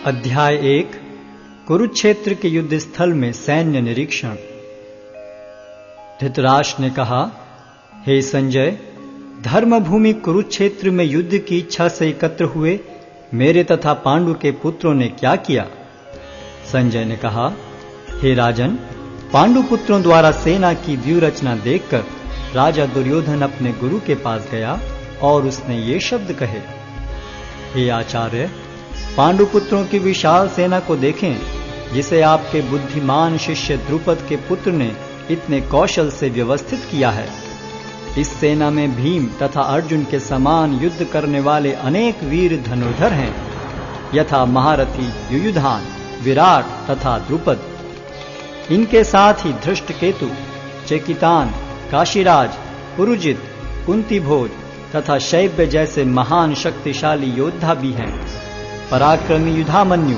अध्याय 1 कुरुक्षेत्र के युद्ध स्थल में सैन्य निरीक्षण। धृतराष्ट्र ने कहा, हे संजय, धर्मभूमि कुरुक्षेत्र में युद्ध की इच्छा से एकत्र हुए मेरे तथा पांडु के पुत्रों ने क्या किया? संजय ने कहा, हे राजन, पांडु पुत्रों द्वारा सेना की व्यूहरचना देखकर राजा दुर्योधन अपने गुरु के पास गया और उसने ये शब्द कहे, हे आचार्य, पांडु पुत्रों की विशाल सेना को देखें, जिसे आपके बुद्धिमान शिष्य द्रुपद के पुत्र ने इतने कौशल से व्यवस्थित किया है। इस सेना में भीम तथा अर्जुन के समान युद्ध करने वाले अनेक वीर धनुर्धर हैं, यथा महारथी युयुधान, विराट तथा द्रुपद। इनके साथ ही धृष्टकेतु, चेकितान, काशीराज, पुरुजित, कुंतीभोज तथा शैब्य जैसे महान शक्तिशाली योद्धा भी हैं। पराक्रमी युधामन्यु,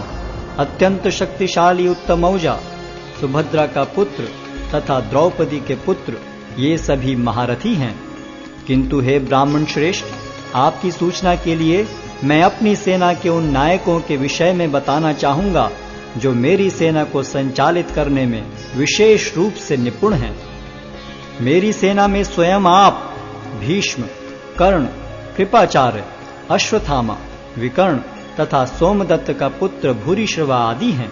अत्यंत शक्तिशाली उत्तमौजा, सुभद्रा का पुत्र तथा द्रौपदी के पुत्र, ये सभी महारथी हैं। किंतु हे ब्राह्मण श्रेष्ठ, आपकी सूचना के लिए मैं अपनी सेना के उन नायकों के विषय में बताना चाहूंगा जो मेरी सेना को संचालित करने में विशेष रूप से निपुण हैं। मेरी सेना में स्वयं आप, भीष्म, कर्ण, कृपाचार्य, अश्वत्थामा, विकर्ण तथा सोमदत्त का पुत्र भूरिश्रवा आदि हैं,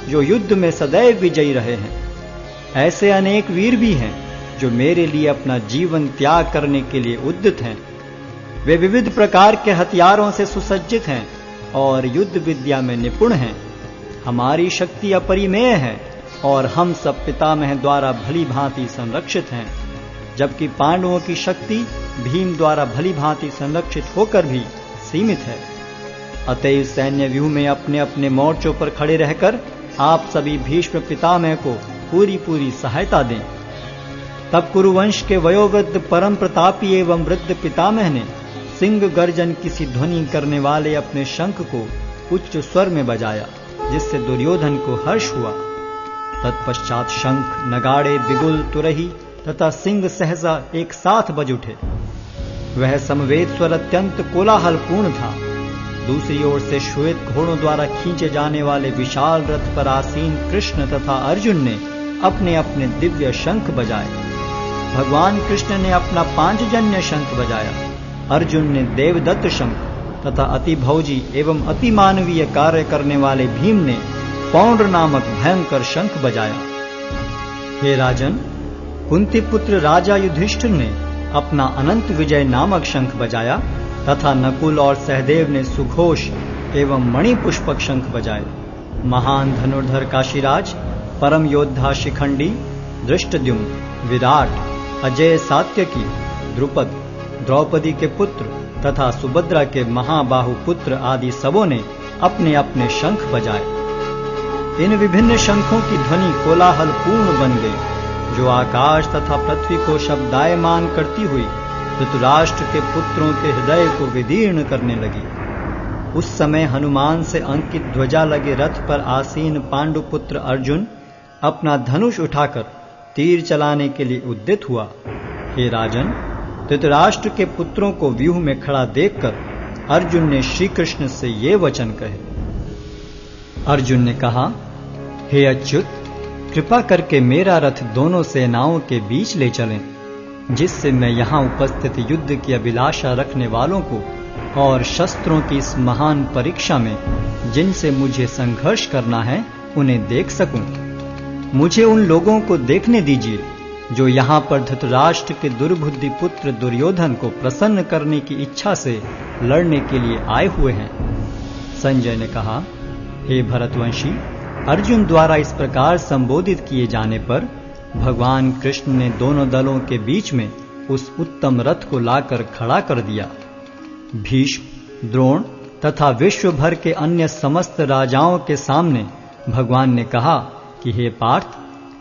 जो युद्ध में सदैव विजयी रहे हैं। ऐसे अनेक वीर भी हैं जो मेरे लिए अपना जीवन त्याग करने के लिए उद्यत हैं। वे विविध प्रकार के हथियारों से सुसज्जित हैं और युद्ध विद्या में निपुण हैं। हमारी शक्ति अपरिमेय है और हम सब पितामह द्वारा भली भांति संरक्षित हैं, जबकि पांडवों की शक्ति भीम द्वारा भली भांति संरक्षित होकर भी सीमित है। अतएव सैन्य व्यूह में अपने अपने मोर्चों पर खड़े रहकर आप सभी भीष्म पितामह को पूरी सहायता दें। तब कुरुवंश के वयोवृद्ध परम प्रतापी एवं वृद्ध पितामह ने सिंह गर्जन की सी ध्वनि करने वाले अपने शंख को उच्च स्वर में बजाया, जिससे दुर्योधन को हर्ष हुआ। तत्पश्चात शंख, नगाड़े, बिगुल, तुरही तथा सिंह सहसा एक साथ बज उठे। वह समवेत स्वर अत्यंत कोलाहलपूर्ण था। दूसरी ओर से श्वेत घोड़ों द्वारा खींचे जाने वाले विशाल रथ पर आसीन कृष्ण तथा अर्जुन ने अपने अपने दिव्य शंख बजाए। भगवान कृष्ण ने अपना पांचजन्य शंख बजाया, अर्जुन ने देवदत्त शंख तथा अति भौजी एवं अति मानवीय कार्य करने वाले भीम ने पौंड्र नामक भयंकर शंख बजाया। हे राजन, कुंती पुत्र राजा युधिष्ठिर ने अपना अनंत विजय नामक शंख बजाया तथा नकुल और सहदेव ने सुघोष एवं मणिपुष्पक शंख बजाए। महान धनुर्धर काशीराज, परम योद्धा शिखंडी, धृष्टद्युम्न, विराट, अजय सात्यकी, द्रुपद, द्रौपदी के पुत्र तथा सुभद्रा के महाबाहु पुत्र आदि सबों ने अपने अपने शंख बजाए। इन विभिन्न शंखों की ध्वनि कोलाहल पूर्ण बन गई, जो आकाश तथा पृथ्वी को शब्दायमान करती हुई धृतराष्ट्र के पुत्रों के हृदय को विदीर्ण करने लगी। उस समय हनुमान से अंकित ध्वजा लगे रथ पर आसीन पांडु पुत्र अर्जुन अपना धनुष उठाकर तीर चलाने के लिए उद्यत हुआ। हे राजन, धृतराष्ट्र के पुत्रों को व्यूह में खड़ा देखकर अर्जुन ने श्री कृष्ण से ये वचन कहे। अर्जुन ने कहा, हे अच्युत, कृपा करके मेरा रथ दोनों सेनाओं के बीच ले चलें, जिससे मैं यहाँ उपस्थित युद्ध की अभिलाषा रखने वालों को और शस्त्रों की इस महान परीक्षा में जिनसे मुझे संघर्ष करना है उन्हें देख सकूं। मुझे उन लोगों को देखने दीजिए जो यहाँ पर धृतराष्ट्र के दुर्बुद्धि पुत्र दुर्योधन को प्रसन्न करने की इच्छा से लड़ने के लिए आए हुए हैं। संजय ने कहा, हे भरतवंशी, अर्जुन द्वारा इस प्रकार संबोधित किए जाने पर भगवान कृष्ण ने दोनों दलों के बीच में उस उत्तम रथ को लाकर खड़ा कर दिया। भीष्म, द्रोण तथा विश्व भर के अन्य समस्त राजाओं के सामने भगवान ने कहा कि हे पार्थ,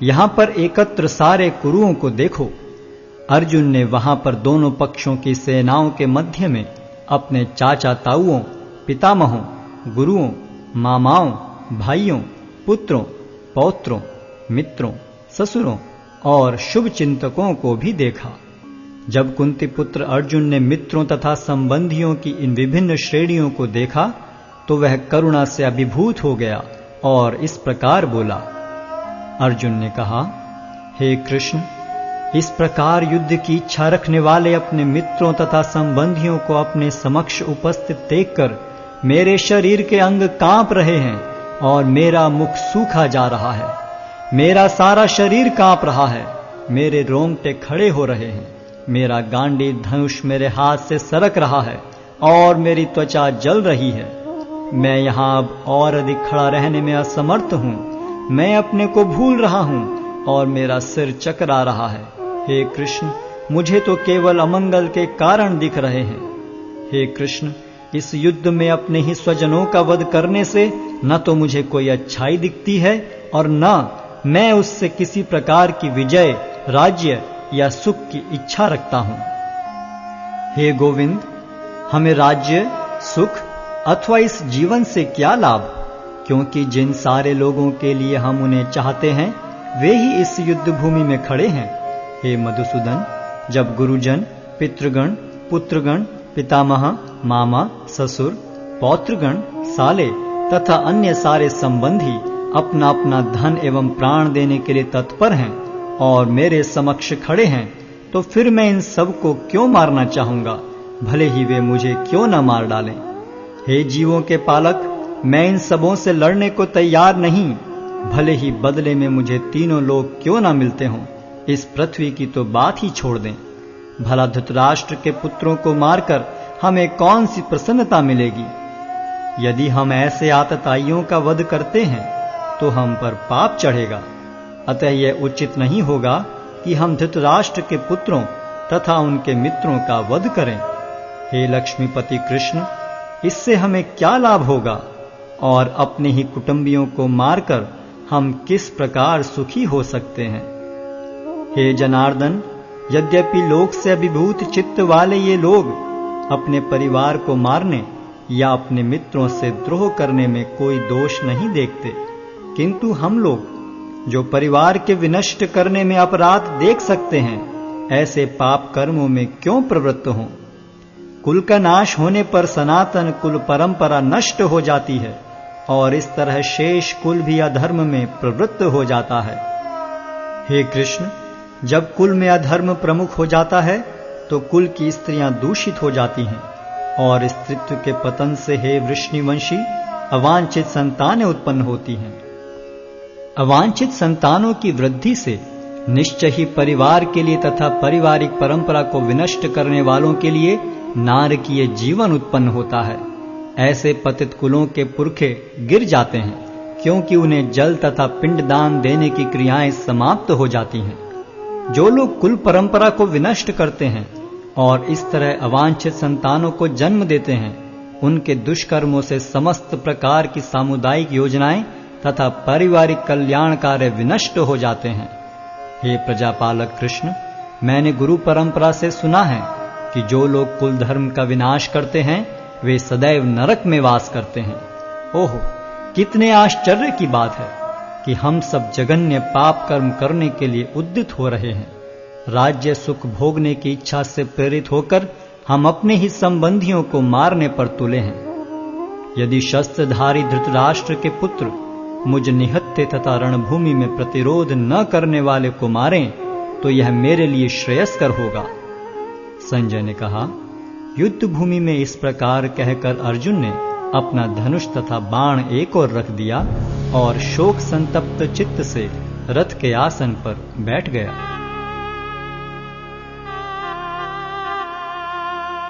यहां पर एकत्र सारे कुरुओं को देखो। अर्जुन ने वहां पर दोनों पक्षों की सेनाओं के मध्य में अपने चाचा ताऊओं, पितामहों, गुरुओं, मामाओं, भाइयों, पुत्रों, पौत्रों, मित्रों, ससुरों और शुभ चिंतकों को भी देखा। जब कुंती पुत्र अर्जुन ने मित्रों तथा संबंधियों की इन विभिन्न श्रेणियों को देखा तो वह करुणा से अभिभूत हो गया और इस प्रकार बोला। अर्जुन ने कहा, हे कृष्ण, इस प्रकार युद्ध की इच्छा रखने वाले अपने मित्रों तथा संबंधियों को अपने समक्ष उपस्थित देखकर मेरे शरीर के अंग कांप रहे हैं और मेरा मुख सूखा जा रहा है। मेरा सारा शरीर कांप रहा है, मेरे रोंगटे खड़े हो रहे हैं, मेरा गांडी धनुष मेरे हाथ से सरक रहा है और मेरी त्वचा जल रही है। मैं यहां अब और अधिक खड़ा रहने में असमर्थ हूं। मैं अपने को भूल रहा हूं और मेरा सिर चकरा रहा है। हे कृष्ण, मुझे तो केवल अमंगल के कारण दिख रहे हैं। हे कृष्ण, इस युद्ध में अपने ही स्वजनों का वध करने से न तो मुझे कोई अच्छाई दिखती है और न मैं उससे किसी प्रकार की विजय, राज्य या सुख की इच्छा रखता हूं। हे गोविंद, हमें राज्य, सुख अथवा इस जीवन से क्या लाभ, क्योंकि जिन सारे लोगों के लिए हम उन्हें चाहते हैं वे ही इस युद्ध भूमि में खड़े हैं। हे मधुसूदन, जब गुरुजन, पितृगण, पुत्रगण, पितामह, मामा, ससुर, पौत्रगण, साले तथा अन्य सारे संबंधी अपना अपना धन एवं प्राण देने के लिए तत्पर हैं और मेरे समक्ष खड़े हैं, तो फिर मैं इन सब को क्यों मारना चाहूंगा, भले ही वे मुझे क्यों न मार डालें। हे जीवों के पालक, मैं इन सबों से लड़ने को तैयार नहीं, भले ही बदले में मुझे तीनों लोग क्यों न मिलते हों। इस पृथ्वी की तो बात ही छोड़ दें। भला धृतराष्ट्र के पुत्रों को मारकर हमें कौन सी प्रसन्नता मिलेगी। यदि हम ऐसे आतताइयों का वध करते हैं तो हम पर पाप चढ़ेगा। अतः यह उचित नहीं होगा कि हम धृतराष्ट्र के पुत्रों तथा उनके मित्रों का वध करें। हे लक्ष्मीपति कृष्ण, इससे हमें क्या लाभ होगा और अपने ही कुटुंबियों को मारकर हम किस प्रकार सुखी हो सकते हैं। हे जनार्दन, यद्यपि लोक से अभिभूत चित्त वाले ये लोग अपने परिवार को मारने या अपने मित्रों से द्रोह करने में कोई दोष नहीं देखते, किंतु हम लोग जो परिवार के विनष्ट करने में अपराध देख सकते हैं, ऐसे पाप कर्मों में क्यों प्रवृत्त हों। कुल का नाश होने पर सनातन कुल परंपरा नष्ट हो जाती है और इस तरह शेष कुल भी अधर्म में प्रवृत्त हो जाता है। हे कृष्ण, जब कुल में अधर्म प्रमुख हो जाता है तो कुल की स्त्रियां दूषित हो जाती हैं और स्त्रीत्व के पतन से हे वृष्णिवंशी अवांछित संतानें उत्पन्न होती हैं। अवांछित संतानों की वृद्धि से निश्चय ही परिवार के लिए तथा पारिवारिक परंपरा को विनष्ट करने वालों के लिए नारकीय जीवन उत्पन्न होता है। ऐसे पतित कुलों के पुरखे गिर जाते हैं, क्योंकि उन्हें जल तथा पिंडदान देने की क्रियाएं समाप्त हो जाती हैं। जो लोग कुल परंपरा को विनष्ट करते हैं और इस तरह अवांछित संतानों को जन्म देते हैं, उनके दुष्कर्मों से समस्त प्रकार की सामुदायिक योजनाएं तथा पारिवारिक कल्याण कार्य विनष्ट हो जाते हैं। हे प्रजापालक कृष्ण, मैंने गुरु परंपरा से सुना है कि जो लोग कुल धर्म का विनाश करते हैं वे सदैव नरक में वास करते हैं। ओहो, कितने आश्चर्य की बात है कि हम सब जघन्य पाप कर्म करने के लिए उद्यत हो रहे हैं। राज्य सुख भोगने की इच्छा से प्रेरित होकर हम अपने ही संबंधियों को मारने पर तुले हैं। यदि शस्त्रधारी धृतराष्ट्र के पुत्र मुझ निहत्थे तथा रणभूमि में प्रतिरोध न करने वाले को मारें तो यह मेरे लिए श्रेयस्कर होगा। संजय ने कहा, युद्ध भूमि में इस प्रकार कहकर अर्जुन ने अपना धनुष तथा बाण एक ओर रख दिया और शोक संतप्त चित्त से रथ के आसन पर बैठ गया।